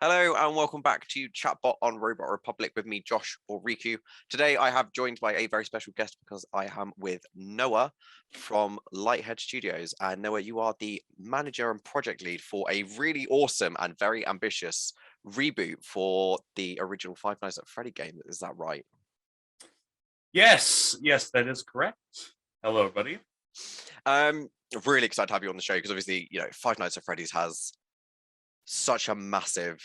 Hello and welcome back to Chatbot on Robot Republic with me, Josh or Riku. Today I have joined by a very special guest because I am with Noah from LightShed Studios. And Noah, you are the manager and project lead for a really awesome and very ambitious reboot for the original Five Nights at Freddy game. Is that right? Yes, that is correct. Hello, everybody. Really excited to have you on the show because obviously, Five Nights at Freddy's has such a massive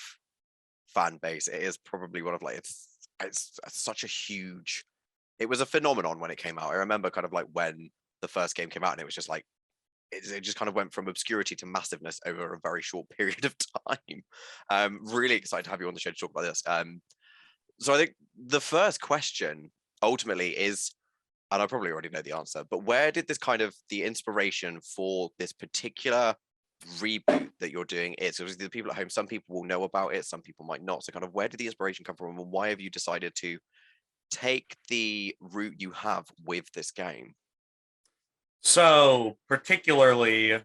fan base. It is probably one of it's such a huge. It was a phenomenon when it came out. I remember kind of like when the first game came out, and it was just like it just kind of went from obscurity to massiveness over a very short period of time. Really excited to have you on the show to talk about this. So I think the first question ultimately is, and I probably already know the answer, but where did this kind of the inspiration for this particular reboot that you're doing is? So the people at home, some people will know about it, some people might not. So kind of where did the inspiration come from, and why have you decided to take the route you have with this game? So, particularly,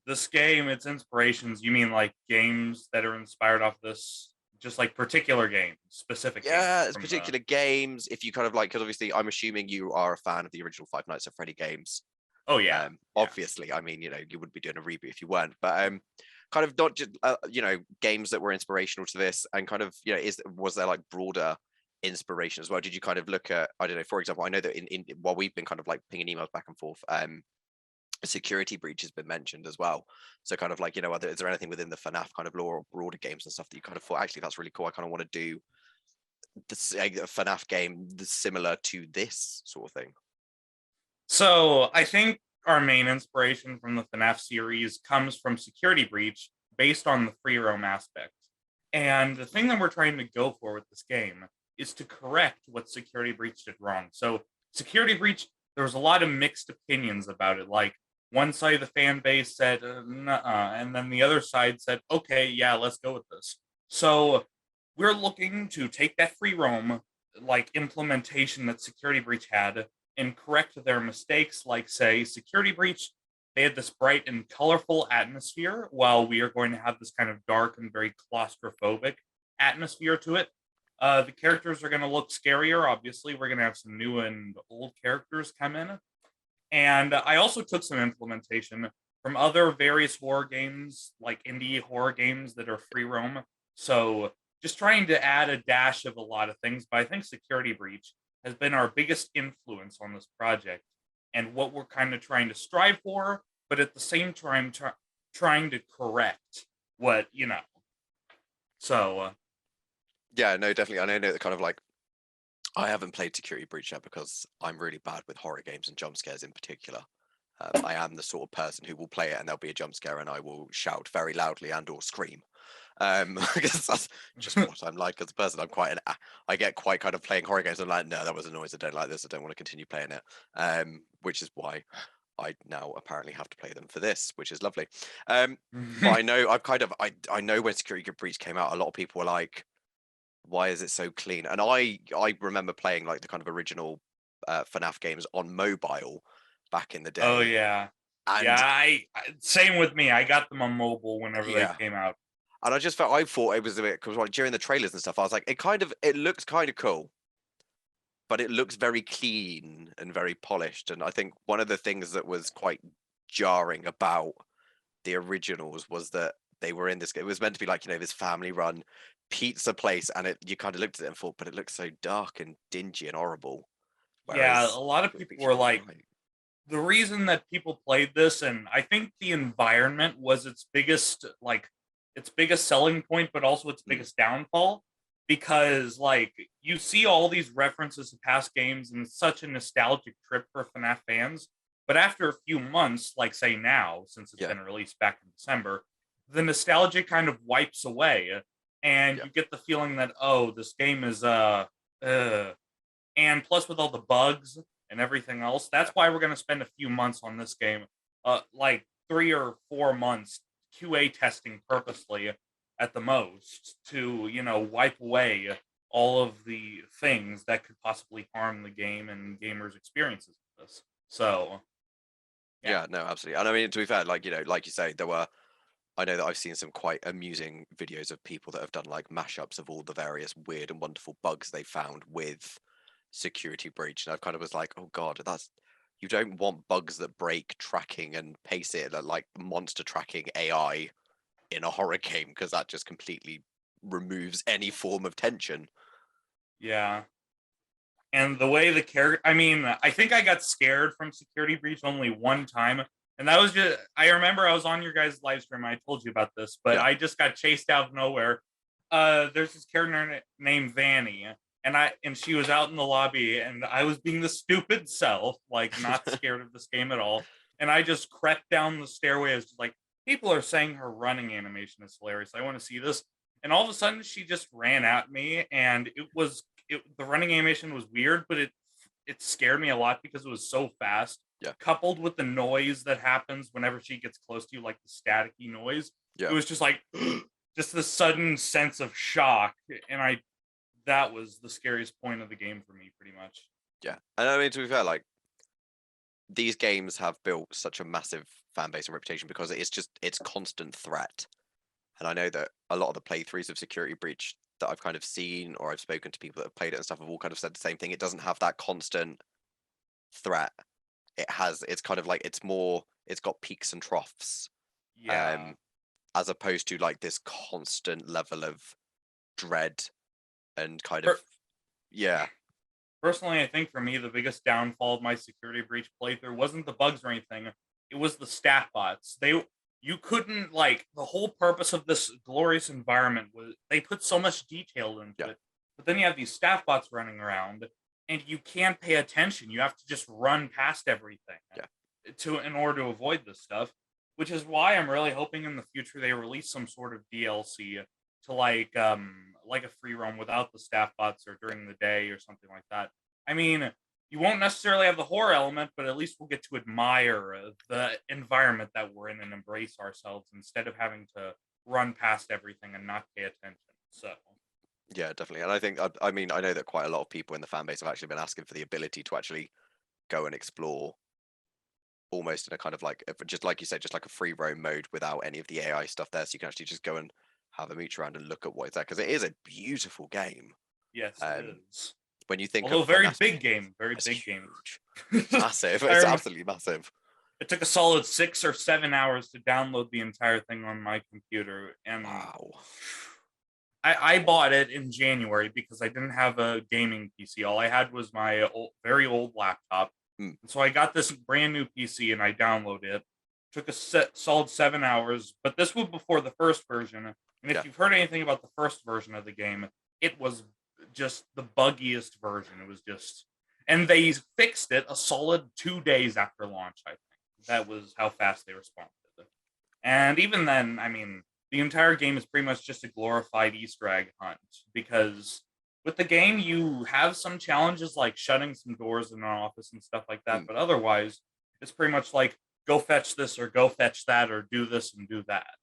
this game, its inspirations, you mean like games that are inspired off this, just like particular games, specific games Yeah, it's from the. particular games. If you kind of like, because obviously I'm assuming you are a fan of the original Five Nights at Freddy games. Oh, yeah. Yeah. Obviously, I mean, you wouldn't be doing a reboot if you weren't. But kind of not just games that were inspirational to this, and kind of was there like broader inspiration as well? Did you kind of look at, I don't know, for example, I know that in while we've been kind of like pinging emails back and forth, security breach has been mentioned as well. So kind of like, is there anything within the FNAF kind of lore or broader games and stuff that you kind of thought, actually, that's really cool, I kind of want to do this a FNAF game similar to this sort of thing? So, I think our main inspiration from the FNAF series comes from Security Breach based on the free roam aspect. And the thing that we're trying to go for with this game is to correct what Security Breach did wrong. So, Security Breach, there was a lot of mixed opinions about it. Like, one side of the fan base said, nuh-uh, and then the other side said, okay, yeah, let's go with this. So, we're looking to take that free roam, like, implementation that Security Breach had, and correct their mistakes, like, say, Security Breach, they had this bright and colorful atmosphere, while we are going to have this kind of dark and very claustrophobic atmosphere to it. The characters are going to look scarier. Obviously, we're going to have some new and old characters come in. And I also took some implementation from other various horror games, like indie horror games that are free roam. So just trying to add a dash of a lot of things. But I think Security Breach has been our biggest influence on this project and what we're kind of trying to strive for, but at the same time, trying to correct what, So, Yeah, no, definitely. I know that kind of like I haven't played Security Breach yet because I'm really bad with horror games and jump scares in particular. I am the sort of person who will play it and there'll be a jump scare and I will shout very loudly and or scream. Because that's just what I'm like as a person. I get quite kind of playing horror games. I'm like, no, that was a noise. I don't like this. I don't want to continue playing it. Which is why I now apparently have to play them for this, which is lovely. But I know I know when Security Breach came out, a lot of people were like, why is it so clean? And I remember playing like the kind of original FNAF games on mobile back in the oh day, yeah, yeah. and Same with me. I got them on mobile whenever they yeah, came out. and I thought it was a bit because like during the trailers and stuff, I was like, it looks kind of cool, but it looks very clean and very polished. And I think one of the things that was quite jarring about the originals was that they were in this. It was meant to be like this family run pizza place, and you kind of looked at it and thought, but it looks so dark and dingy and horrible. Yeah, Whereas a lot of Secret people Beach were was like, right. the reason that people played this, and I think the environment was its biggest selling point, but also its Mm, biggest downfall, because like you see all these references to past games, and it's such a nostalgic trip for FNAF fans. But after a few months, like say now, since it's yeah, been released back in December, the nostalgia kind of wipes away, and yeah, you get the feeling that, oh, this game is uh and plus with all the bugs and everything else, yeah, that's why we're going to spend a few months on this game, like 3 or 4 months QA testing yeah. purposely at the most to wipe away all of the things that could possibly harm the game and gamers' experiences with this. So yeah. Yeah, no, absolutely. And I mean, to be fair, like like you say, there were I know that I've seen some quite amusing videos of people that have done like mashups of all the various weird and wonderful bugs they found with Security Breach, and I've kind of was like, oh god, that's you don't want bugs that break tracking and pace it like monster tracking AI in a horror game, because that just completely removes any form of tension. Yeah. And the way the character, I mean, I think I got scared from Security Breach only one time. And that was just, I remember I was on your guys' live stream. I told you about this, but Yeah. I just got chased out of nowhere. There's this character named Vanny, and she was out in the lobby, and I was being the stupid self, like not scared of this game at all. And I just crept down the stairway. I was just like, people are saying her running animation is hilarious. I want to see this. And all of a sudden, she just ran at me, and the running animation was weird, but it scared me a lot because it was so fast. Yeah. Coupled with the noise that happens whenever she gets close to you, like the staticky noise. Yeah. It was just like just the sudden sense of shock. And that was the scariest point of the game for me, pretty much. Yeah. And I mean, to be fair, like, these games have built such a massive fan base and reputation because it's constant threat. And I know that a lot of the playthroughs of Security Breach that I've kind of seen, or I've spoken to people that have played it and stuff, have all kind of said the same thing. It doesn't have that constant threat. It's kind of like, it's got peaks and troughs. Yeah. As opposed to like this constant level of dread and kind of, yeah. Personally, I think for me, the biggest downfall of my Security Breach playthrough wasn't the bugs or anything. It was the stat bots. You couldn't, like, the whole purpose of this glorious environment was they put so much detail into it. But then you have these staff bots running around, and you can't pay attention. You have to just run past everything in order to avoid this stuff. Which is why I'm really hoping in the future they release some sort of DLC to like a free roam without the staff bots or during the day or something like that. I mean, you won't necessarily have the horror element, but at least we'll get to admire the environment that we're in and embrace ourselves instead of having to run past everything and not pay attention. So yeah, definitely. And I think, I mean, I know that quite a lot of people in the fan base have actually been asking for the ability to actually go and explore almost in a kind of like, just like you said, just like a free roam mode without any of the AI stuff there, so you can actually just go and have a mooch around and look at what is there, because it is a beautiful game. yes, it is. When you think although of very big game, massive, it's absolutely massive. It took a solid 6 or 7 hours to download the entire thing on my computer, and wow. I bought it in January because I didn't have a gaming PC. All I had was my very old laptop. So I got this brand new PC and I downloaded it. Took a solid 7 hours, but this was before the first version. And if you've heard anything about the first version of the game, it was just the buggiest version. It was just, and they fixed it a solid 2 days after launch, I think. That was how fast they responded. And even then, I mean, the entire game is pretty much just a glorified Easter egg hunt, because with the game, you have some challenges like shutting some doors in an office and stuff like that. But otherwise, it's pretty much like, go fetch this or go fetch that or do this and do that.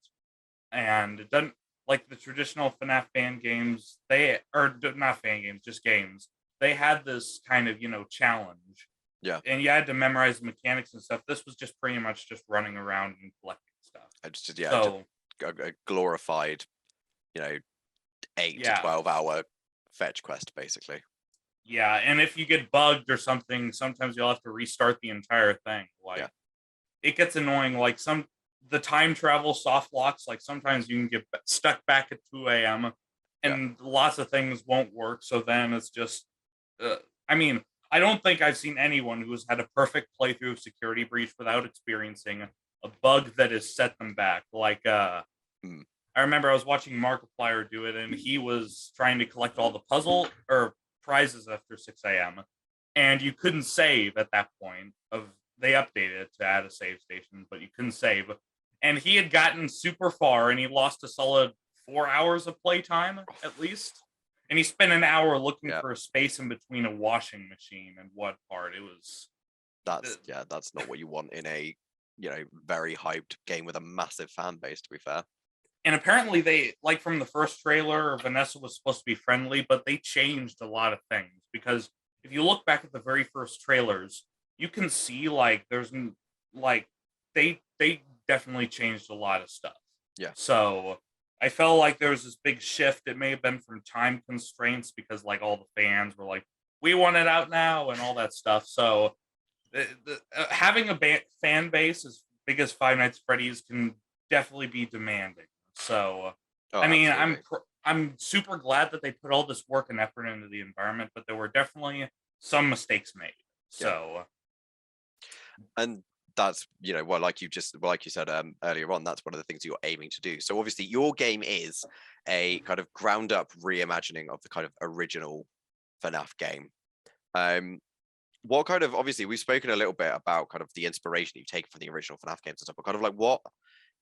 And it doesn't, like the traditional FNAF fan games, not fan games, just games. They had this kind of, challenge. Yeah. And you had to memorize the mechanics and stuff. This was just pretty much just running around and collecting stuff. Just a glorified, 8 to 12 hour fetch quest, basically. Yeah, and if you get bugged or something, sometimes you'll have to restart the entire thing. Like, it gets annoying. Like the time travel soft locks, like sometimes you can get stuck back at 2 a.m. and lots of things won't work. So then it's just, I mean, I don't think I've seen anyone who has had a perfect playthrough of Security Breach without experiencing a bug that has set them back. Like, I remember I was watching Markiplier do it, and he was trying to collect all the puzzle or prizes after 6 a.m. And you couldn't save at that point. They updated it to add a save station, but you couldn't save. And he had gotten super far, and he lost a solid 4 hours of playtime at least. And he spent an hour looking for a space in between a washing machine and what part. It was. That's not what you want in a very hyped game with a massive fan base, to be fair. And apparently they, like, from the first trailer, Vanessa was supposed to be friendly, but they changed a lot of things. Because if you look back at the very first trailers, you can see, like, there's, like, they definitely changed a lot of stuff. Yeah. So I felt like there was this big shift. It may have been from time constraints because like all the fans were like, we want it out now and all that stuff. So having a fan base as big as Five Nights at Freddy's can definitely be demanding. So, Oh, I mean, absolutely. I'm super glad that they put all this work and effort into the environment, but there were definitely some mistakes made. Yeah. So, And that's, well, like you said earlier on, that's one of the things you're aiming to do. So obviously your game is a kind of ground up reimagining of the kind of original FNAF game. What kind of, obviously we've spoken a little bit about kind of the inspiration you've taken from the original FNAF games and stuff, but kind of like what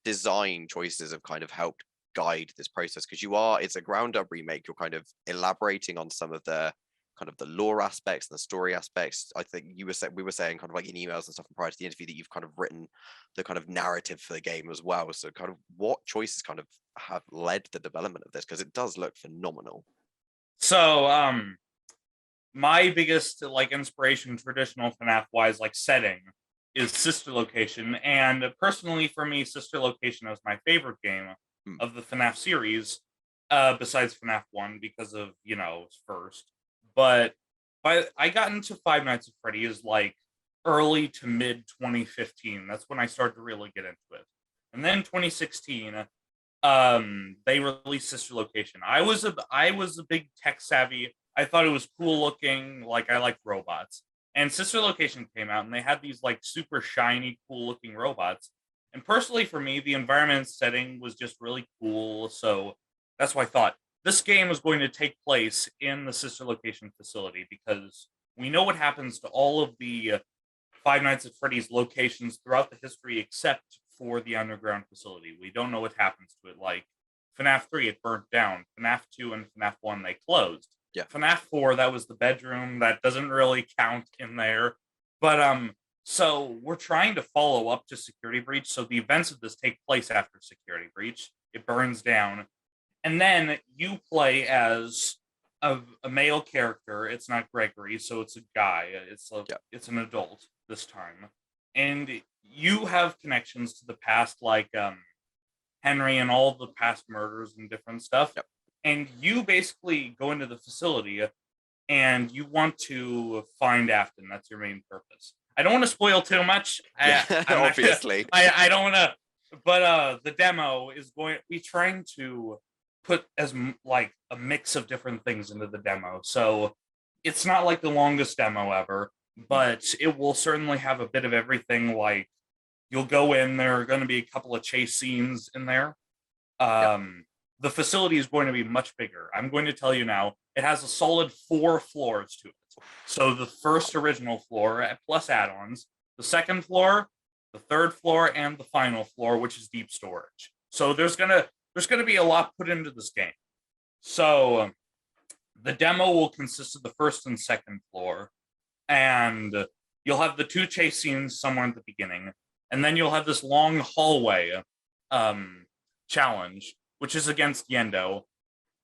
design choices have kind of helped guide this process? Because it's a ground up remake. You're kind of elaborating on some of the kind of the lore aspects and the story aspects. I think we were saying kind of like in emails and stuff prior to the interview that you've kind of written the kind of narrative for the game as well. So kind of what choices kind of have led the development of this? Because it does look phenomenal. so, my biggest like inspiration, traditional FNAF wise, like setting, is Sister Location, and personally for me, Sister Location is my favorite game of the FNAF series, besides FNAF 1 because of its first. But I got into Five Nights at Freddy's like early to mid 2015. That's when I started to really get into it, and then 2016. They released Sister Location. I was a big tech savvy. I thought it was cool looking. Like I like robots. And Sister Location came out, and they had these like super shiny, cool looking robots. And personally, for me, the environment setting was just really cool. So that's why I thought this game was going to take place in the Sister Location facility because we know what happens to all of the Five Nights at Freddy's locations throughout the history, except for the underground facility. We don't know what happens to it. Like FNAF 3, it burnt down. FNAF 2 and FNAF 1, they closed. Yeah. FNAF 4, that was the bedroom. That doesn't really count in there. But so we're trying to follow up to Security Breach. So the events of this take place after Security Breach. It burns down. And then you play as a male character. It's not Gregory, so it's a guy. It's an adult this time. And you have connections to the past, like Henry and all the past murders and different stuff. Yep. And you basically go into the facility and you want to find Afton. That's your main purpose. I don't want to spoil too much. Obviously. I don't want to. But the demo is going to be trying to put as like a mix of different things into the demo. So it's not like the longest demo ever, but it will certainly have a bit of everything. Like you'll go in, there are going to be a couple of chase scenes in there. The facility is going to be much bigger. I'm going to tell you now, it has a solid 4 floors to it. So the first original floor plus add-ons, the second floor, the third floor, and the final floor, which is deep storage. So there's gonna be a lot put into this game. So the demo will consist of the first and second floor, and you'll have the 2 chase scenes somewhere at the beginning, and then you'll have this long hallway challenge, which is against Yendo,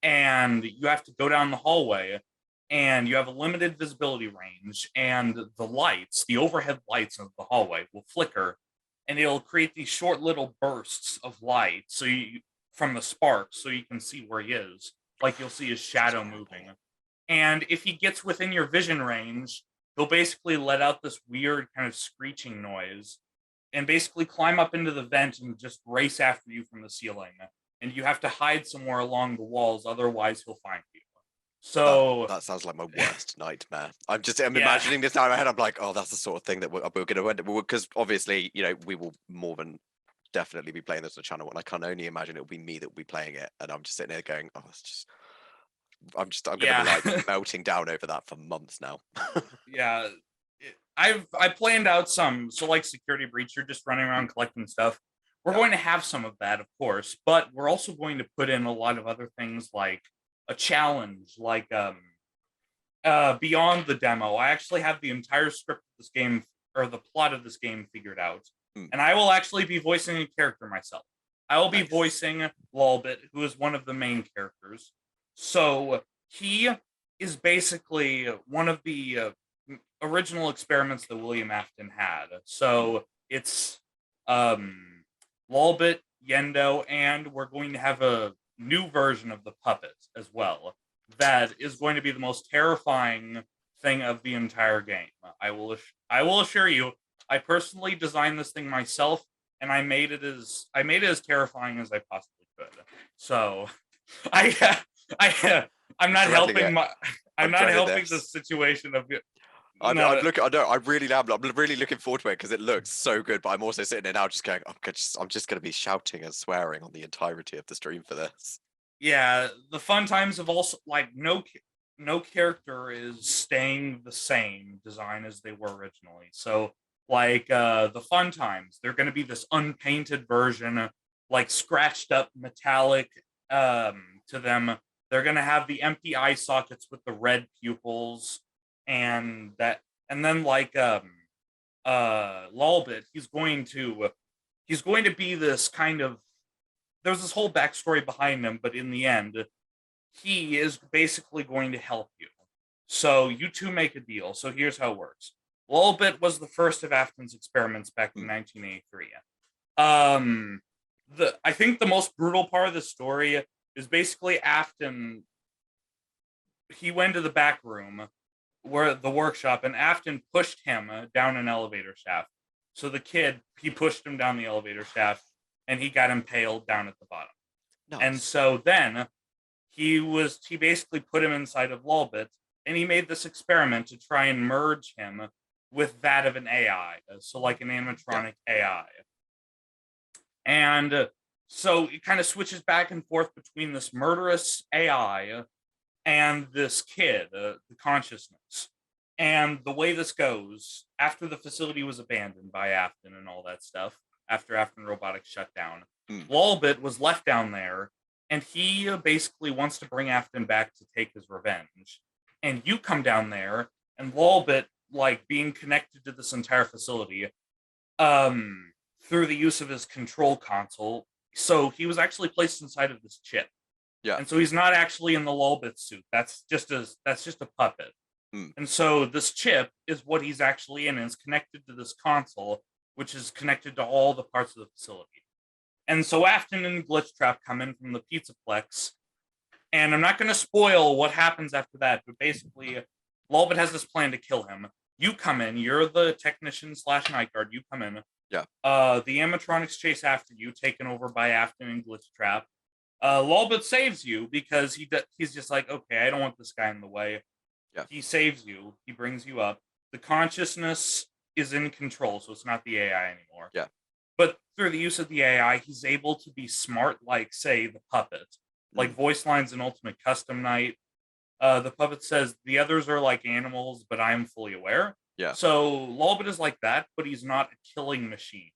and you have to go down the hallway, and you have a limited visibility range, and the overhead lights of the hallway will flicker, and it'll create these short little bursts of light from the sparks, so you can see where he is. Like you'll see his shadow moving. And if he gets within your vision range, he'll basically let out this weird kind of screeching noise and basically climb up into the vent and just race after you from the ceiling. And you have to hide somewhere along the walls, otherwise he'll find you. So that sounds like my worst nightmare. I'm imagining this now in my head. I'm like, oh, that's the sort of thing that we're going to end up with, because obviously, we will more than definitely be playing this on the channel, and I can only imagine it'll be me that will be playing it, and I'm just sitting there going, oh, I'm going to be like melting down over that for months now. Yeah. I planned out some. So like Security Breach, you're just running around collecting stuff. We're going to have some of that, of course, but we're also going to put in a lot of other things like a challenge, like beyond the demo. I actually have the entire script of this game, or the plot of this game, figured out. And I will actually be voicing a character myself. I will be voicing Lolbit, who is one of the main characters. So he is basically one of the original experiments that William Afton had. So it's Lolbit Yendo, and we're going to have a new version of the puppet as well. That is going to be the most terrifying thing of the entire game. I will assure you, I personally designed this thing myself, and I made it as terrifying as I possibly could. So, I I I'm not Dreading helping it. I'm not dreading helping the this. situation of I'm no. looking. I know. I really am. I'm really looking forward to it because it looks so good. But I'm also sitting there now, just going. I'm just going to be shouting and swearing on the entirety of the stream for this. Yeah, the fun times have also like no character is staying the same design as they were originally. So like the fun times, they're going to be this unpainted version, like scratched up metallic to them. They're going to have the empty eye sockets with the red pupils, and then like Lolbit, he's going to be this kind of, there's this whole backstory behind him, but in the end, he is basically going to help you. So you two make a deal. So here's how it works. Lolbit was the first of Afton's experiments back in 1983. I think the most brutal part of the story is basically Afton. He went to the back room where the workshop, and Afton pushed him down an elevator shaft. So the kid, he pushed him down the elevator shaft, and he got impaled down at the bottom. Nice. And so then he basically put him inside of Lolbit, and he made this experiment to try and merge him with that of an AI, so like an animatronic AI. And so it kind of switches back and forth between this murderous AI and this kid, the consciousness. And the way this goes, after the facility was abandoned by Afton and all that stuff, after Afton Robotics shut down, Lolbit was left down there, and he basically wants to bring Afton back to take his revenge. And you come down there, and Lolbit, like being connected to this entire facility, through the use of his control console. So he was actually placed inside of this chip. Yeah. And so he's not actually in the Lolbit suit. That's just a puppet. And so this chip is what he's actually in, and is connected to this console, which is connected to all the parts of the facility. And so Afton and Glitchtrap come in from the Pizzaplex, and I'm not going to spoil what happens after that, but basically, Lolbit has this plan to kill him. You come in, you're the technician / night guard, you come in. Yeah. The animatronics chase after you, taken over by Afton and Glitchtrap. Lolbit saves you because he's just like, okay, I don't want this guy in the way. Yeah. He saves you. He brings you up. The consciousness is in control, so it's not the AI anymore. Yeah. But through the use of the AI, he's able to be smart, like, say, the puppet. Like voice lines in Ultimate Custom Night. The puppet says, the others are like animals, but I'm fully aware. Yeah. So Lolbit is like that, but he's not a killing machine.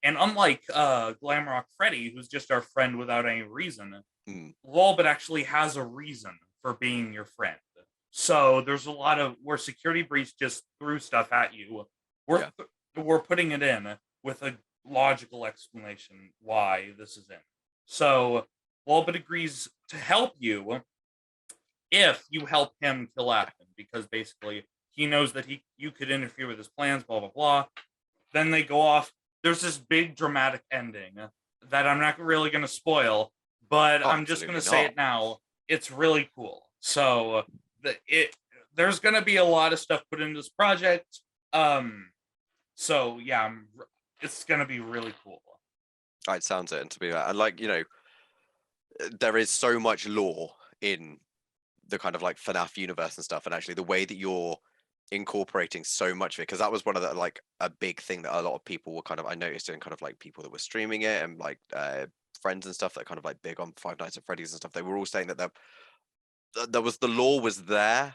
And unlike Glamrock Freddy, who's just our friend without any reason, Lolbit actually has a reason for being your friend. So there's a lot of where Security Breach just threw stuff at you. We're putting it in with a logical explanation why this is in. So Lolbit agrees to help you if you help him kill Afton, because basically he knows that you could interfere with his plans, blah, blah, blah. Then they go off. There's this big dramatic ending that I'm not really going to spoil, but I'm just going to say it now. It's really cool. So there's going to be a lot of stuff put into this project. So yeah, it's going to be really cool. It sounds it, and to be that, and like, there is so much lore in the kind of like FNAF universe and stuff, and actually the way that you're incorporating so much of it, because that was one of the, like, a big thing that a lot of people were kind of, I noticed in kind of like people that were streaming it, and like friends and stuff that are kind of like big on Five Nights at Freddy's and stuff, they were all saying that there was, the lore was there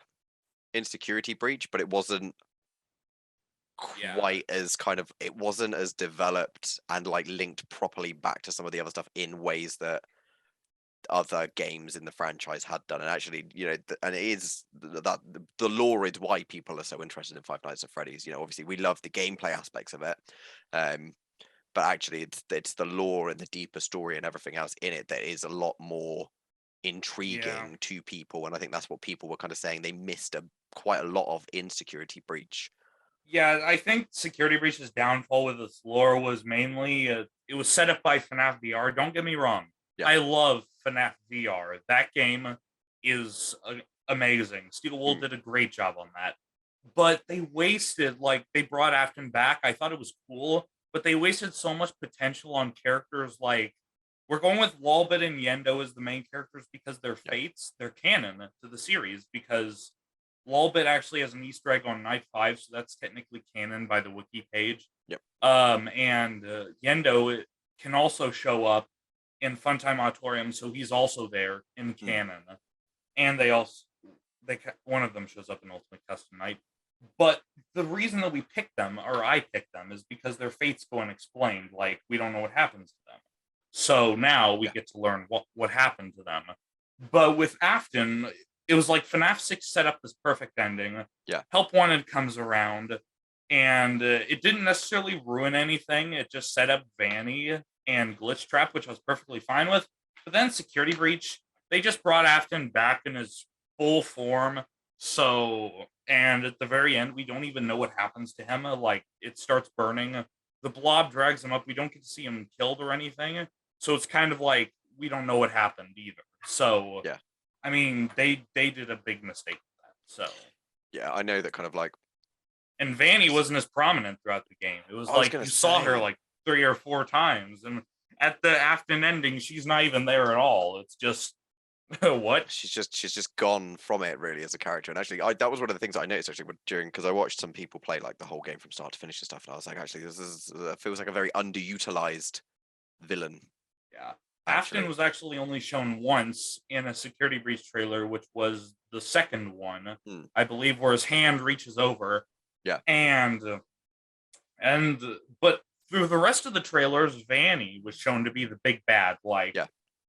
in Security Breach, but it wasn't quite as kind of, it wasn't as developed and like linked properly back to some of the other stuff in ways that other games in the franchise had done. And actually, and it is that the lore is why people are so interested in Five Nights at Freddy's. Obviously we love the gameplay aspects of it, but actually it's the lore and the deeper story and everything else in it that is a lot more intriguing to people. And I think that's what people were kind of saying they missed quite a lot of in Security Breach, Yeah, I think Security Breach's downfall with its lore was mainly it was set up by FNAF VR. Don't get me wrong, Yeah. I love FNAF VR. That game is amazing. Steel Wool did a great job on that, but they wasted they brought Afton back. I thought it was cool, but they wasted so much potential on characters like we're going with Walbit and Yendo as the main characters because they're fates, they're canon to the series because Walbit actually has an Easter egg on Night 5, so that's technically canon by the wiki page. Yep. And Yendo can also show up in Funtime Auditorium, so he's also there in canon. And one of them shows up in Ultimate Custom Night. But the reason that we picked them, or I picked them, is because their fates go unexplained. Like, we don't know what happens to them. So now we get to learn what happened to them. But with Afton, it was like FNAF 6 set up this perfect ending. Yeah. Help Wanted comes around, and it didn't necessarily ruin anything. It just set up Vanny and Glitch Trap, which I was perfectly fine with. But then Security Breach, they just brought Afton back in his full form. So, and at the very end, we don't even know what happens to him. Like, it starts burning. The blob drags him up. We don't get to see him killed or anything. So it's kind of like we don't know what happened either. So, yeah. I mean, they did a big mistake with that. So, yeah, I know that kind of like. And Vanny wasn't as prominent throughout the game. It was like you saw her like 3 or 4 times, and at the Afton ending, she's not even there at all. It's just what she's just gone from it really as a character. And actually, that was one of the things I noticed actually during because I watched some people play like the whole game from start to finish and stuff, and I was like, actually, this feels like a very underutilized villain. Yeah. Afton was actually only shown once in a Security Breach trailer, which was the second one, I believe, where his hand reaches over. Yeah. But through the rest of the trailers, Vanny was shown to be the big bad. Like,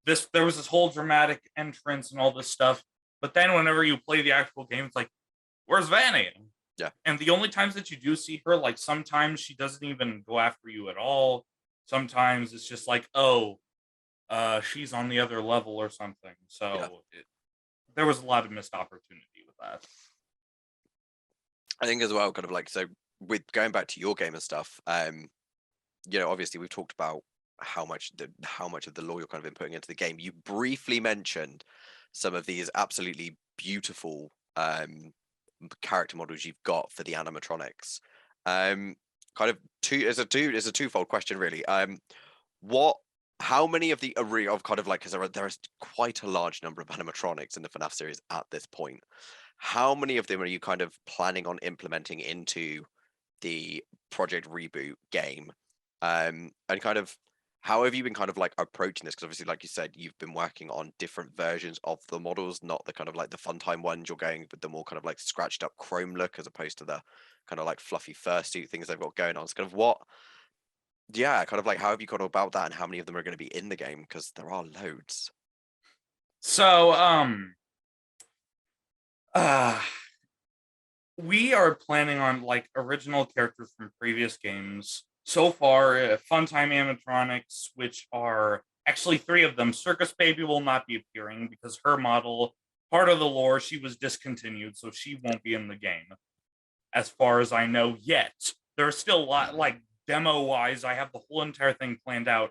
there was this whole dramatic entrance and all this stuff. But then whenever you play the actual game, it's like, where's Vanny? Yeah. And the only times that you do see her, like sometimes she doesn't even go after you at all. Sometimes it's just like, oh, she's on the other level or something. So there was a lot of missed opportunity with that. I think as well, kind of like, so with going back to your game and stuff, obviously we've talked about how much of the lore you're kind of inputting into the game. You briefly mentioned some of these absolutely beautiful character models you've got for the animatronics. Kind of it's a twofold question really. How many of the array of kind of like, because there is quite a large number of animatronics in the FNAF series at this point. How many of them are you kind of planning on implementing into the Project Reboot game? And kind of how have you been kind of like approaching this? Because obviously, like you said, you've been working on different versions of the models, not the kind of like the Funtime ones. You're going with the more kind of like scratched up chrome look as opposed to the kind of like fluffy fursuit things they've got going on. It's kind of kind of like how have you gone about that, and how many of them are going to be in the game? Because there are loads. So, we are planning on like original characters from previous games. So far, Funtime animatronics, which are actually 3 of them. Circus Baby will not be appearing because her model, part of the lore, she was discontinued, so she won't be in the game. As far as I know yet. There's still a lot, like demo-wise, I have the whole entire thing planned out.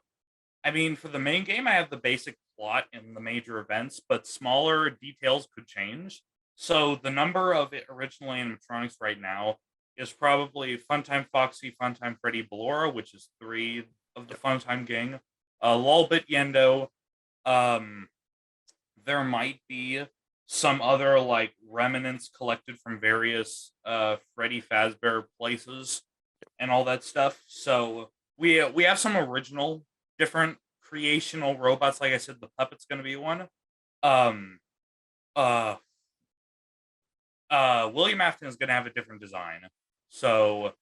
I mean, for the main game, I have the basic plot and the major events, but smaller details could change. So the number of original animatronics right now is probably Funtime Foxy, Funtime Freddy, Ballora, which is 3 of the Funtime gang. Lolbit, Yendo. There might be some other like remnants collected from various Freddy Fazbear places and all that stuff. So we have some original different creational robots. Like I said, the puppet's going to be one. William Afton is going to have a different design. So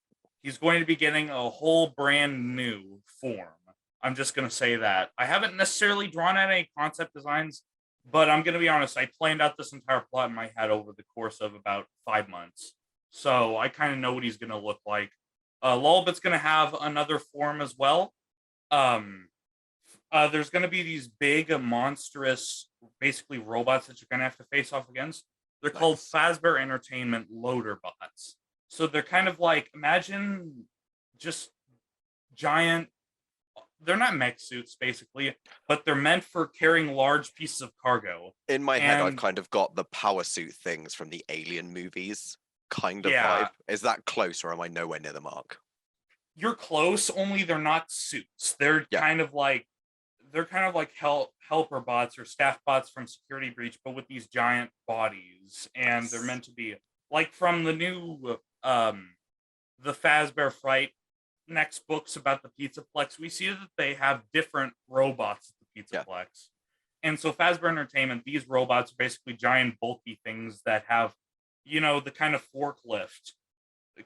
he's going to be getting a whole brand new form. I'm just going to say that. I haven't necessarily drawn out any concept designs, but I'm going to be honest, I planned out this entire plot in my head over the course of about 5 months. So I kind of know what he's going to look like. Lolbit's going to have another form as well. There's going to be these big, monstrous, basically robots that you're going to have to face off against. They're called Fazbear Entertainment Loader Bots. So they're kind of like, imagine just giant, they're not mech suits basically, but they're meant for carrying large pieces of cargo. In my head, I've And kind of got the power suit things from the Alien movies kind of yeah, vibe. Is that close, or am I nowhere near the mark? you're close, only they're not suits. They're Yeah. kind of like helper bots or staff bots from Security Breach, but with these giant bodies, and they're meant to be like from the new the Fazbear Fright next books about the Pizzaplex. We see that they have different robots at the Yeah. Pizzaplex, and so Fazbear Entertainment, these robots are basically giant bulky things that have, the kind of forklift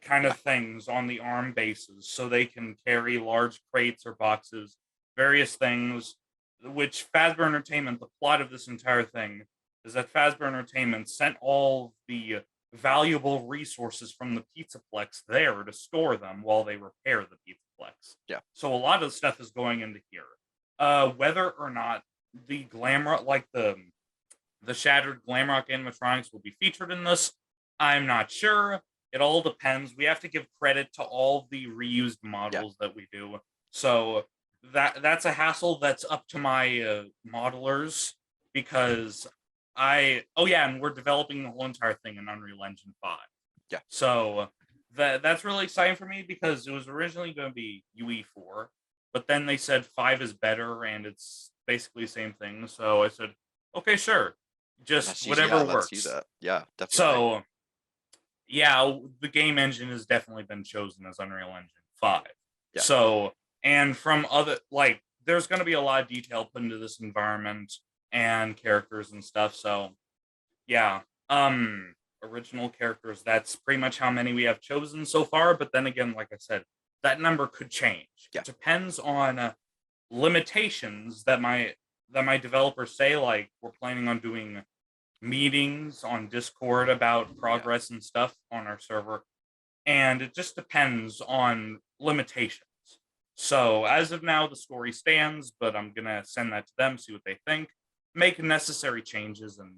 kind of things on the arm bases, so they can carry large crates or boxes, various things. Which Fazbear Entertainment, the plot of this entire thing is that Fazbear Entertainment sent all the valuable resources from the Pizzaplex there to store them while they repair the Pizzaplex. Yeah. So a lot of stuff is going into here. Whether or not the Glamrock, like the shattered Glamrock animatronics, will be featured in this, I'm not sure. It all depends. We have to give credit to all the reused models that we do. So that's a hassle that's up to my modelers, because and we're developing the whole entire thing in Unreal Engine 5. Yeah. So that's really exciting for me, because it was originally going to be UE4, but then they said 5 is better and it's basically the same thing. So I said, okay, sure. Just whatever works. Let's use it. Yeah, definitely. So yeah, the game engine has definitely been chosen as Unreal Engine 5. Yeah. So, and from other, like, there's going to be a lot of detail put into this environment and characters and stuff. So, yeah, original characters, that's pretty much how many we have chosen so far. But then again, like I said, that number could change. Yeah. It depends on limitations that my developers say, like, we're planning on doing meetings on Discord about progress and stuff on our server, and it just depends on limitations. So as of now, the story stands, but I'm gonna send that to them, see what they think, make necessary changes, and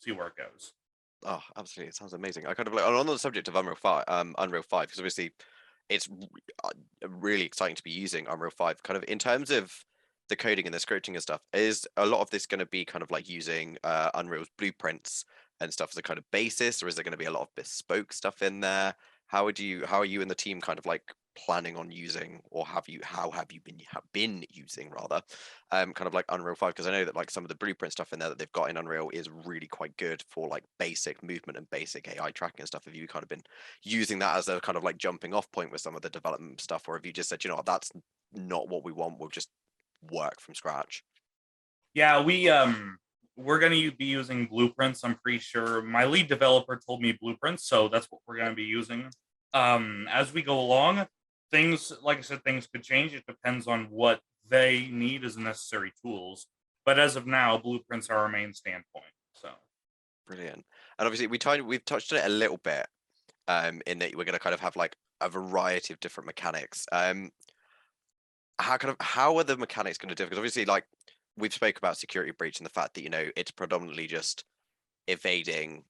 see where it goes. Oh, absolutely! It sounds amazing. I kind of like on the subject of Unreal 5, because obviously it's really exciting to be using Unreal 5. Kind of in terms of the coding and the scripting and stuff, is a lot of this going to be kind of like using Unreal's blueprints and stuff as a kind of basis, or is there going to be a lot of bespoke stuff in there? How are you and the team kind of like planning on using, or how have you been using rather, kind of like Unreal 5? Because I know that like some of the blueprint stuff in there that they've got in Unreal is really quite good for like basic movement and basic AI tracking and stuff. Have you kind of been using that as a kind of like jumping off point with some of the development stuff, or have you just said, that's not what we want, we'll just work from scratch? Yeah, we're going to be using blueprints. I'm pretty sure my lead developer told me blueprints, so that's what we're going to be using. As we go along, things, like I said, things could change. It depends on what they need as necessary tools. But as of now, blueprints are our main standpoint. So brilliant. And obviously we've touched on it a little bit, in that we're going to kind of have like a variety of different mechanics. How are the mechanics going to differ? Because obviously, like, we've spoke about security breach and the fact that it's predominantly just evading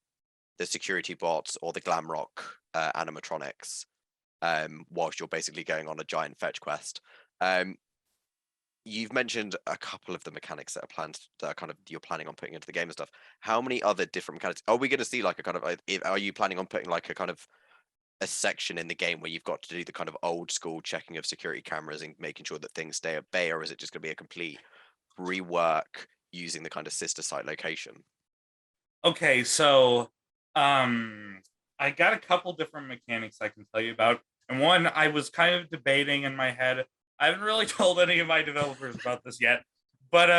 the security bots or the Glamrock animatronics, whilst you're basically going on a giant fetch quest. You've mentioned a couple of the mechanics that are kind of you're planning on putting into the game and stuff. How many other different mechanics are we going to see? Like a kind of, are you planning on putting like a kind of a section in the game where you've got to do the kind of old school checking of security cameras and making sure that things stay at bay, or is it just going to be a complete rework using the kind of sister site location? okay, so I got a couple different mechanics I can tell you about, and one I was kind of debating in my head. I haven't really told any of my developers about this yet, but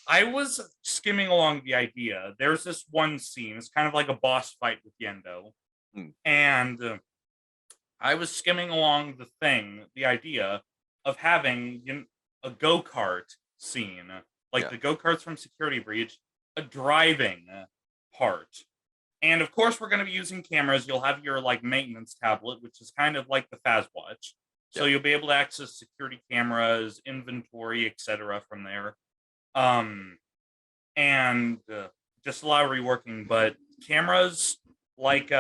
I was skimming along the idea. There's this one scene. It's kind of like a boss fight with Yendo, and I was skimming along the idea of having a go-kart scene, like the go-karts from Security Breach, a driving part. And of course, we're going to be using cameras. You'll have your like maintenance tablet, which is kind of like the Fazwatch. So you'll be able to access security cameras, inventory, etc. from there. And just a lot of reworking, but cameras like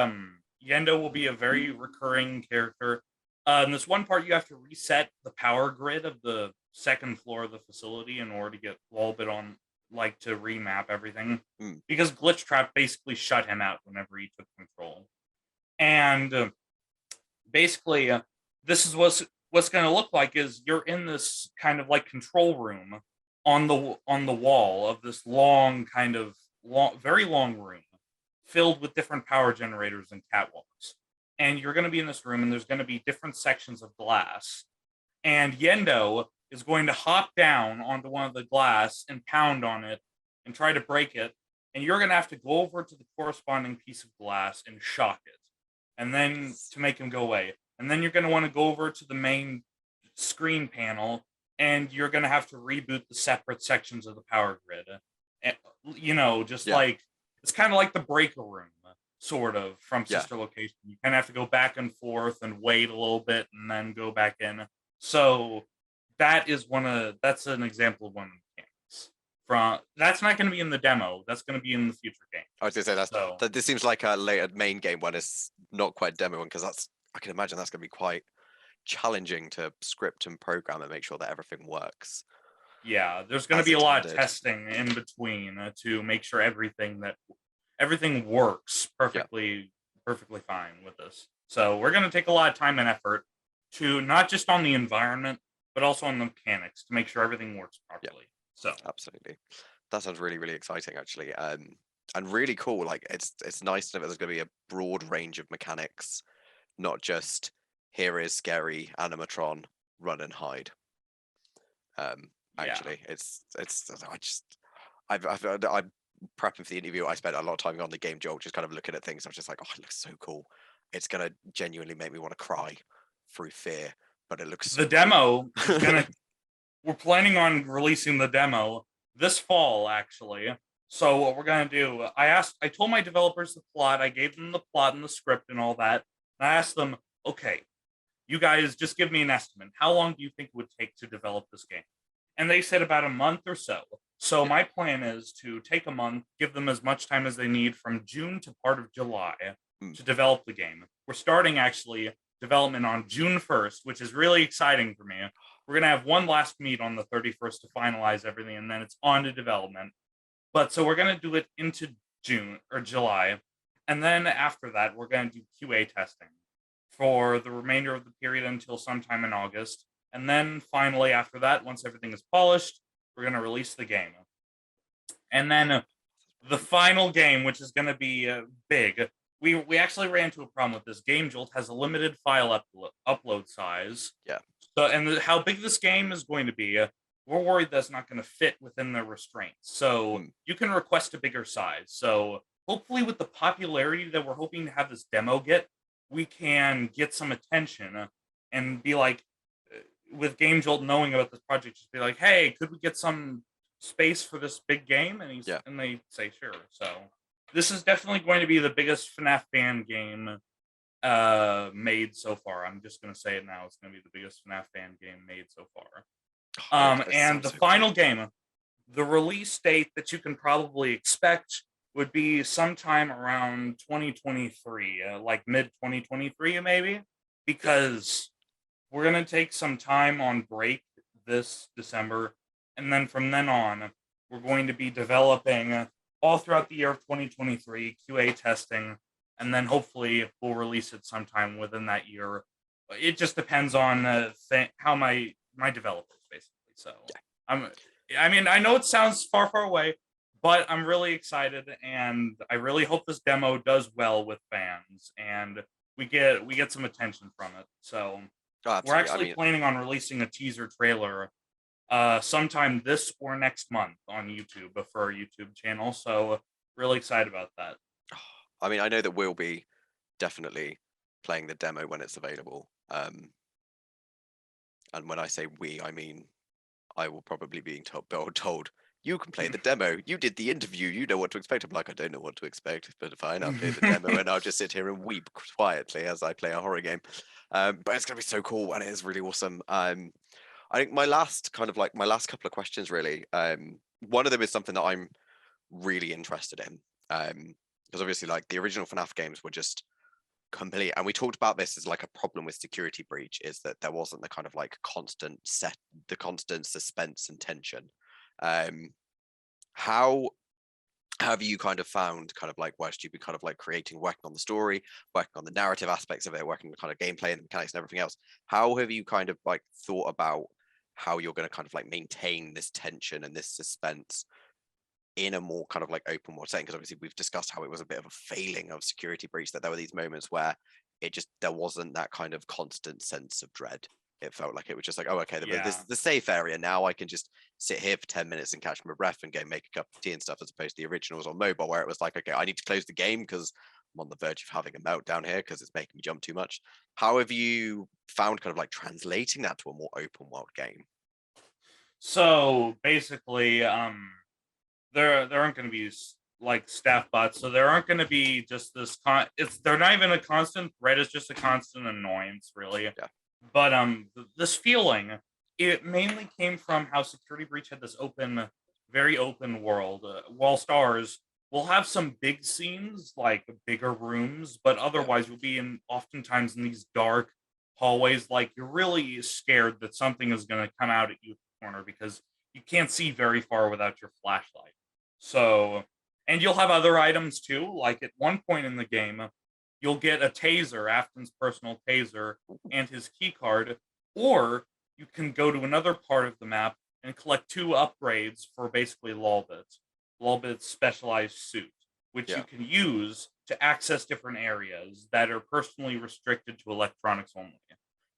Yendo will be a very recurring character. In this one part, you have to reset the power grid of the second floor of the facility in order to get a little bit on, like, to remap everything. Because Glitch Trap basically shut him out whenever he took control. And basically, this is what's going to look like is you're in this kind of like control room on the wall of this long, very long room filled with different power generators and catwalks. And you're going to be in this room, and there's going to be different sections of glass. And Yendo is going to hop down onto one of the glass and pound on it and try to break it. And you're going to have to go over to the corresponding piece of glass and shock it, and then to make him go away. And then you're going to want to go over to the main screen panel, and you're going to have to reboot the separate sections of the power grid. And, like, it's kind of like the breaker room, sort of, from Sister Location. You kind of have to go back and forth and wait a little bit and then go back in. So that's an example of one of the mechanics. That's not going to be in the demo. That's going to be in the future game. I was going to say this seems like a later main game when it's not quite demoing, because I can imagine that's going to be quite challenging to script and program and make sure that everything works. Yeah, there's going to be a lot of testing in between to make sure everything works perfectly fine with this. So we're going to take a lot of time and effort to not just on the environment, but also on the mechanics to make sure everything works properly. So absolutely, that sounds really, really exciting, actually, and really cool. Like, it's nice to know that there's going to be a broad range of mechanics, not just here is scary animatron, run and hide. Actually, I'm prepping for the interview. I spent a lot of time on the game Jolt, just kind of looking at things. I was just like, oh, it looks so cool. It's gonna genuinely make me want to cry through fear, but it looks. The demo is gonna. We're planning on releasing the demo this fall, actually. So what we're gonna do? I told my developers the plot. I gave them the plot and the script and all that. And I asked them, okay, you guys just give me an estimate. How long do you think it would take to develop this game? And they said about a month or so. So my plan is to take a month, give them as much time as they need from June to part of July to develop the game. We're starting actually development on June 1st, which is really exciting for me. We're going to have one last meet on the 31st to finalize everything, and then it's on to development. But so we're going to do it into June or July. And then after that, we're going to do QA testing for the remainder of the period until sometime in August. And then finally, after that, once everything is polished, we're going to release the game. And then the final game, which is going to be big, we actually ran into a problem with this. Game Jolt has a limited file upload size. Yeah. So, and how big this game is going to be, we're worried that's not going to fit within the restraints. So you can request a bigger size. So hopefully with the popularity that we're hoping to have this demo get, we can get some attention and be like, with Game Jolt knowing about this project, just be like, hey, could we get some space for this big game? And and they say sure. So this is definitely going to be the biggest FNAF fan game made so far. I'm just going to say it now. It's going to be the biggest FNAF fan game made so far. And the final game, the release date that you can probably expect would be sometime around 2023, like mid 2023 maybe, because we're going to take some time on break this December, and then from then on, we're going to be developing all throughout the year of 2023, QA testing, and then hopefully we'll release it sometime within that year. It just depends on how my developers, basically. So I know it sounds far, far away, but I'm really excited, and I really hope this demo does well with fans, and we get some attention from it. So we're actually planning on releasing a teaser trailer sometime this or next month on YouTube for our YouTube channel. So really excited about that. I mean, I know that we'll be definitely playing the demo when it's available. And when I say we, I mean I will probably be told you can play the demo. You did the interview. You know what to expect. I'm like, I don't know what to expect, but fine, I'll play the demo and I'll just sit here and weep quietly as I play a horror game. But it's gonna be so cool, and it is really awesome. I think my last couple of questions, really. One of them is something that I'm really interested in, because obviously, like, the original FNAF games were just Complete. And we talked about this as like a problem with Security Breach, is that there wasn't the kind of like constant suspense and tension. How have you kind of found, kind of like, whilst you've been kind of like working on the story, working on the narrative aspects of it, working on the kind of gameplay and the mechanics and everything else, how have you kind of like thought about how you're going to kind of like maintain this tension and this suspense in a more kind of like open world setting? Because obviously we've discussed how it was a bit of a failing of Security Breach, that there were these moments where there wasn't that kind of constant sense of dread. It felt like it was just like, oh, okay, this is the safe area. Now I can just sit here for 10 minutes and catch my breath and go make a cup of tea and stuff, as opposed to the originals on mobile, where it was like, okay, I need to close the game because I'm on the verge of having a meltdown here because it's making me jump too much. How have you found kind of like translating that to a more open world game? So basically, there aren't going to be like staff bots, so there aren't going to be just this they're not even a constant threat, it's just a constant annoyance, really. Yeah. But this feeling, it mainly came from how Security Breach had this very open world. Whilst ours will have some big scenes, like bigger rooms, but otherwise you'll be oftentimes in these dark hallways, like you're really scared that something is going to come out at you at the corner because you can't see very far without your flashlight. So, and you'll have other items too, like at one point in the game, you'll get a taser, Afton's personal taser, and his key card, or you can go to another part of the map and collect 2 upgrades for basically Lolbit's specialized suit, which you can use to access different areas that are personally restricted to electronics only.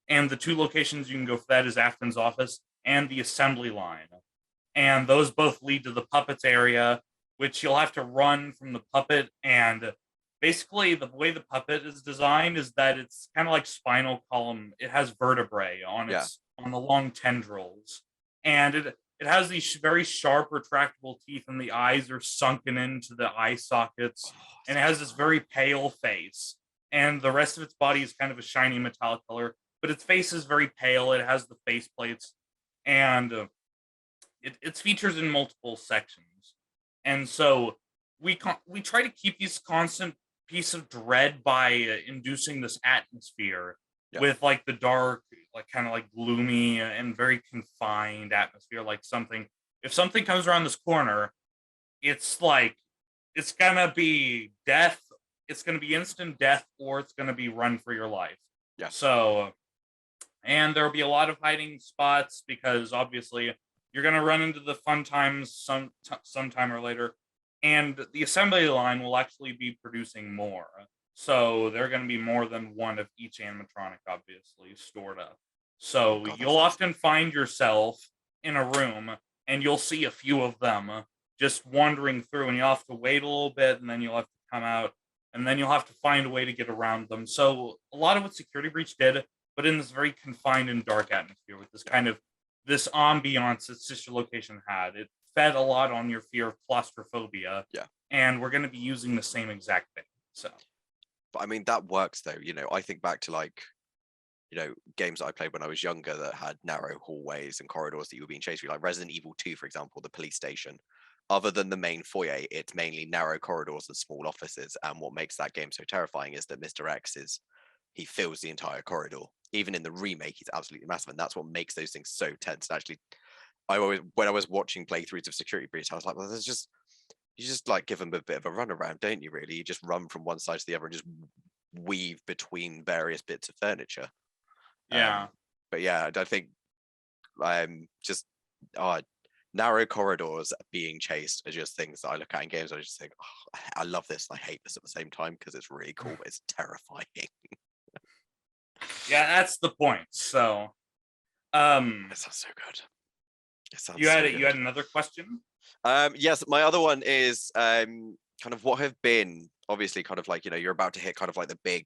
And the 2 locations you can go for that is Afton's office and the assembly line. And those both lead to the puppets area, which you'll have to run from the puppet. And basically the way the puppet is designed is that it's kind of like spinal column. It has vertebrae on the long tendrils, and it has these very sharp retractable teeth, and the eyes are sunken into the eye sockets, and it has this very pale face, and the rest of its body is kind of a shiny metallic color, but its face is very pale. It has the face plates, and it's features in multiple sections. And so we try to keep these constant piece of dread by inducing this atmosphere with like the dark, like kind of like gloomy and very confined atmosphere. Like if something comes around this corner, it's like it's gonna be death. It's gonna be instant death, or it's gonna be run for your life. Yeah. So, and there'll be a lot of hiding spots because obviously you're gonna run into the fun times sometime or later. And the assembly line will actually be producing more. So there are going to be more than one of each animatronic, obviously, stored up. So you'll often find yourself in a room and you'll see a few of them just wandering through, and you'll have to wait a little bit, and then you'll have to come out, and then you'll have to find a way to get around them. So a lot of what Security Breach did, but in this very confined and dark atmosphere with this kind of this ambiance that Sister Location had. It fed a lot on your fear of claustrophobia. Yeah. And we're going to be using the same exact thing. So, but I mean, that works though. I think back to like, games that I played when I was younger that had narrow hallways and corridors that you were being chased through, like Resident Evil 2, for example, the police station. Other than the main foyer, it's mainly narrow corridors and small offices. And what makes that game so terrifying is that Mr. X he fills the entire corridor. Even in the remake, he's absolutely massive. And that's what makes those things so tense. And actually, when I was watching playthroughs of Security Breach, I was like, well, you just like give them a bit of a run around, don't you? Really, you just run from one side to the other and just weave between various bits of furniture. Yeah. But yeah, I think just narrow corridors being chased are just things that I look at in games. I just think, oh, I love this. And I hate this at the same time because it's really cool, but it's terrifying. Yeah, that's the point. So, it sounds so good. You had another question? Yes, my other one is kind of what have been, obviously, kind of like, you're about to hit kind of like the big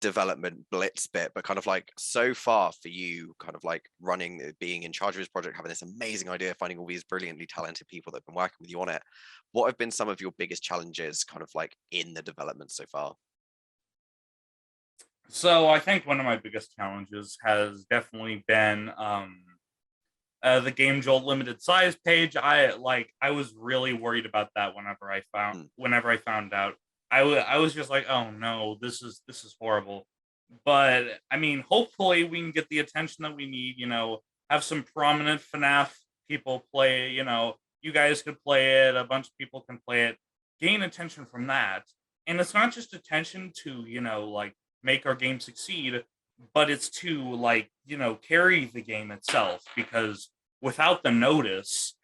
development blitz bit, but kind of like so far for you, kind of like being in charge of this project, having this amazing idea, finding all these brilliantly talented people that have been working with you on it. What have been some of your biggest challenges kind of like in the development so far? So I think one of my biggest challenges has definitely been the Game Jolt limited size page. I was really worried about that whenever I found out I was just like, oh no, this is horrible. But I mean, hopefully we can get the attention that we need. Have some prominent FNAF people play. You guys could play it. A bunch of people can play it. Gain attention from that, and it's not just attention to like make our game succeed, but it's to like carry the game itself, because without the notice,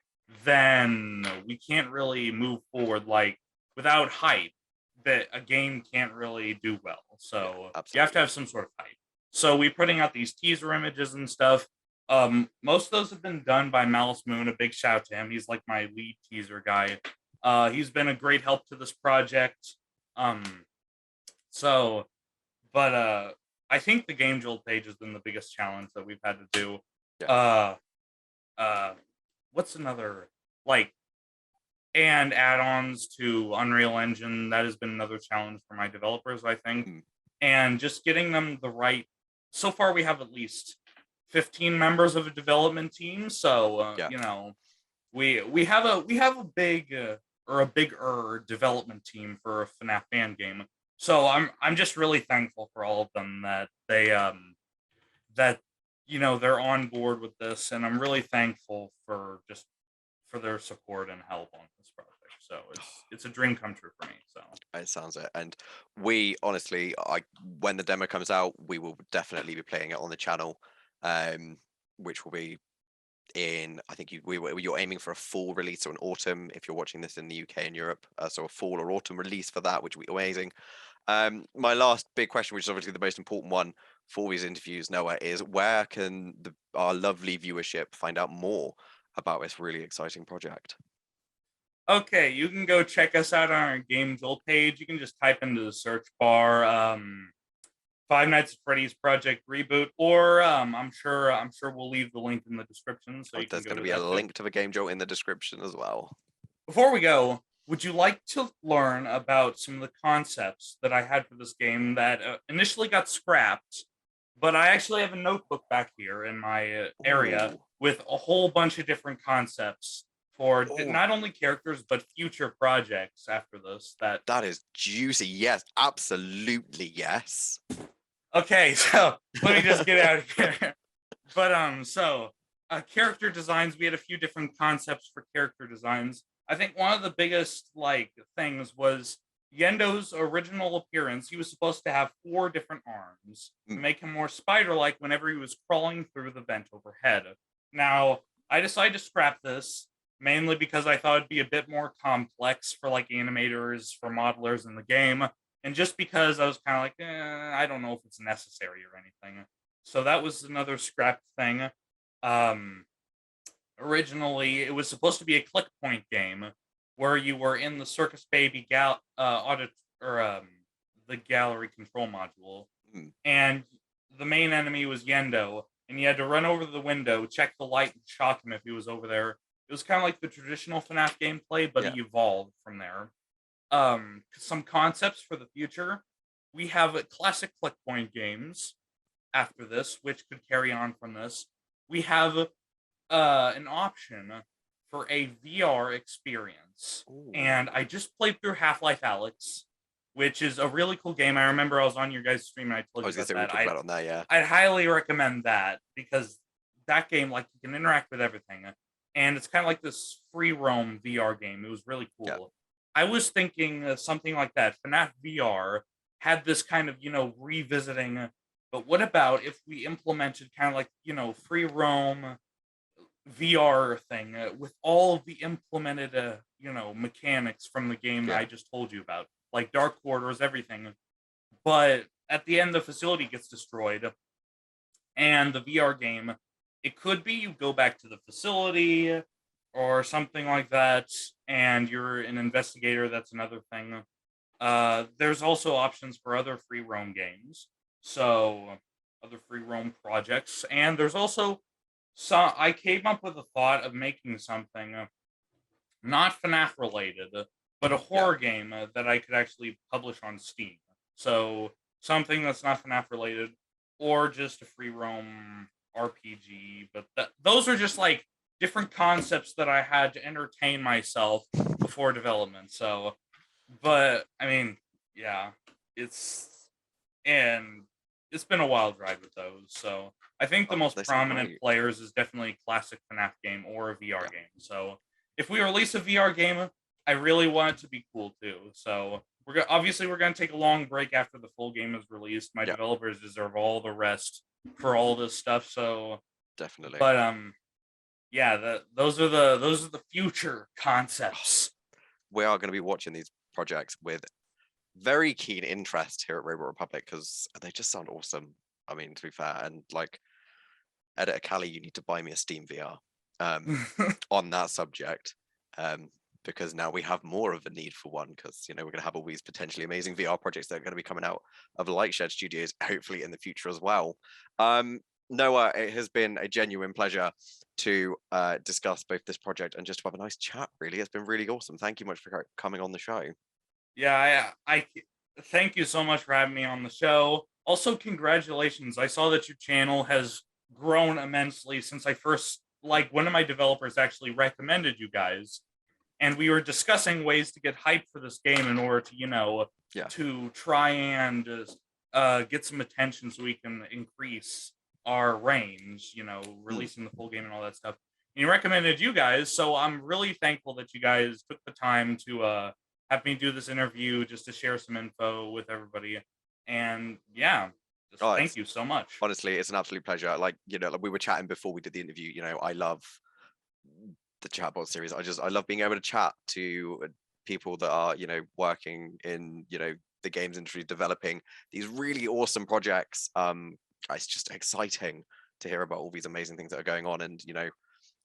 then we can't really move forward. Like without hype, that a game can't really do well. So you have to have some sort of hype. So we're putting out these teaser images and stuff. Most of those have been done by Malice Moon. A big shout to him. He's like my lead teaser guy. He's been a great help to this project. Um, so, but I think the Game Jolt page has been the biggest challenge that we've had to do. Yeah. What's another like and add-ons to Unreal Engine? That has been another challenge for my developers, I think. And just getting them the right. So far, we have at least 15 members of a development team. So we have a big or a bigger development team for a FNAF fan game. So I'm just really thankful for all of them that they that they're on board with this, and I'm really thankful for their support and help on this project. So it's a dream come true for me. So it sounds it. And we honestly, when the demo comes out, we will definitely be playing it on the channel, which will be in, I think you're aiming for a fall release or an autumn if you're watching this in the UK and Europe. So a fall or autumn release for that, which will be amazing. My last big question, which is obviously the most important one for these interviews, Noah, is where can our lovely viewership find out more about this really exciting project? Okay, you can go check us out on our Game Jolt page. You can just type into the search bar Five Nights at Freddy's Project Reboot, or I'm sure we'll leave the link in the description. So there's going to be a link to the Game Jolt in the description as well. Before we go, would you like to learn about some of the concepts that I had for this game that initially got scrapped? But I actually have a notebook back here in my area with a whole bunch of different concepts for not only characters but future projects after this. That is juicy. Yes, absolutely yes. Okay, so let me just get out of here. But character designs, we had a few different concepts for character designs. I think one of the biggest things was Yendo's original appearance. He was supposed to have 4 different arms to make him more spider-like whenever he was crawling through the vent overhead. Now, I decided to scrap this mainly because I thought it'd be a bit more complex for animators, for modelers in the game, and just because I was kind of like, I don't know if it's necessary or anything. So that was another scrapped thing. Originally, it was supposed to be a click point game where you were in the Circus Baby the gallery control module, and the main enemy was Yendo, and you had to run over to the window, check the light, and shock him if he was over there. It was kind of like the traditional FNAF gameplay, but it evolved from there. Some concepts for the future. We have classic click point games after this, which could carry on from this. We have an option for a VR experience. And I just played through Half-Life Alyx, which is a really cool game. I remember I was on your guys' stream and I told you about that. I'd highly recommend that because that game, you can interact with everything. And it's kind of like this free roam VR game. It was really cool. Yeah. I was thinking something like that. FNAF VR had this kind of, revisiting. But what about if we implemented kind of free roam VR thing with all of the implemented, mechanics from the game that I just told you about, like dark corridors, everything. But at the end, the facility gets destroyed, and the VR game, it could be you go back to the facility or something like that, and you're an investigator. That's another thing. There's also options for other free roam games, so other free roam projects, and there's also I came up with a thought of making something not FNAF related, but a horror game that I could actually publish on Steam. So something that's not FNAF related, or just a free roam RPG. But those are just different concepts that I had to entertain myself before development. So, but I mean, Yeah, it's and it's been a wild ride with those. So I think the Oh, most they sound prominent great. players is definitely classic FNAF game or a VR Yeah, game. So if we release a VR game, I really want it to be cool too. So obviously we're gonna take a long break after the full game is released. My yeah, developers deserve all the rest for all this stuff. So, definitely. but yeah, those are the future concepts. We are going to be watching these projects with very keen interest here at Robot Republic because they just sound awesome. I mean, to be fair, and like Editor Callie, you need to buy me a Steam VR on that subject. Um, because now we have more of a need for one because we're going to have all these potentially amazing VR projects that are going to be coming out of LightShed Studios hopefully in the future as well. Noah, it has been a genuine pleasure to discuss both this project and just to have a nice chat. Really, it's been really awesome. Thank you much for coming on the show. Yeah, I thank you so much for having me on the show. Also, congratulations. I saw that your channel has grown immensely since I first, like, one of my developers actually recommended you guys, and we were discussing ways to get hype for this game in order to, Yeah. to try and get some attention so we can increase our range, Mm. releasing the full game and all that stuff. And he recommended you guys, so I'm really thankful that you guys took the time to have me do this interview just to share some info with everybody. And yeah, just Oh, thank it's you so much. honestly, it's an absolute pleasure. Like, like we were chatting before we did the interview. I love the Chatbot series. I love being able to chat to people that are, working in, the games industry, developing these really awesome projects. It's just exciting to hear about all these amazing things that are going on and,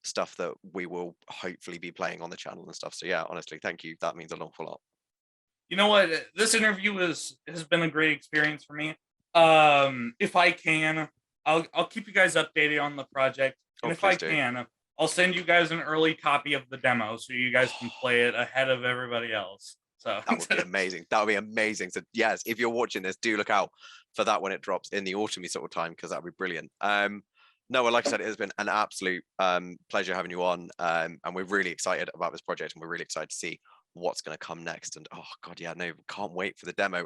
stuff that we will hopefully be playing on the channel and stuff. So yeah, honestly, thank you. That means an awful lot. You know what? This interview has been a great experience for me. If I can, I'll keep you guys updated on the project, Oh, and if I please do. can, I'll send you guys an early copy of the demo so you guys can play it ahead of everybody else. So That would be amazing. That would be amazing. So yes, if you're watching this, do look out for that when it drops in the autumny sort of time because that would be brilliant. Noah, like I said, it has been an absolute pleasure having you on, and we're really excited about this project, and we're really excited to see what's going to come next. And oh god, yeah, no, can't wait for the demo.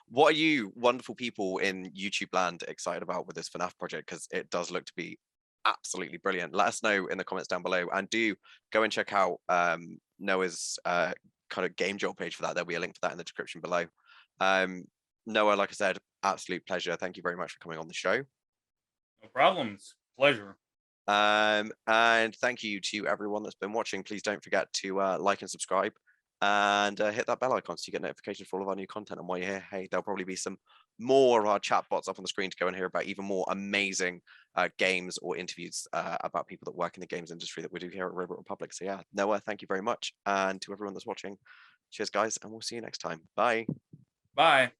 What are you wonderful people in YouTube land excited about with this FNAF project? Because it does look to be absolutely brilliant. Let us know in the comments down below, and do go and check out Noah's kind of game jolt page for that. There'll be a link for that in the description below. Noah, like I said, absolute pleasure. Thank you very much for coming on the show. no problems. Pleasure. And thank you to everyone that's been watching. Please don't forget to like and subscribe and hit that bell icon so you get notifications for all of our new content. And while you're here, hey, there'll probably be some more of our chat bots up on the screen to go and hear about even more amazing games or interviews about people that work in the games industry that we do here at Robot Republic. So yeah, Noah, thank you very much. And to everyone that's watching, cheers guys, and we'll see you next time. Bye. Bye.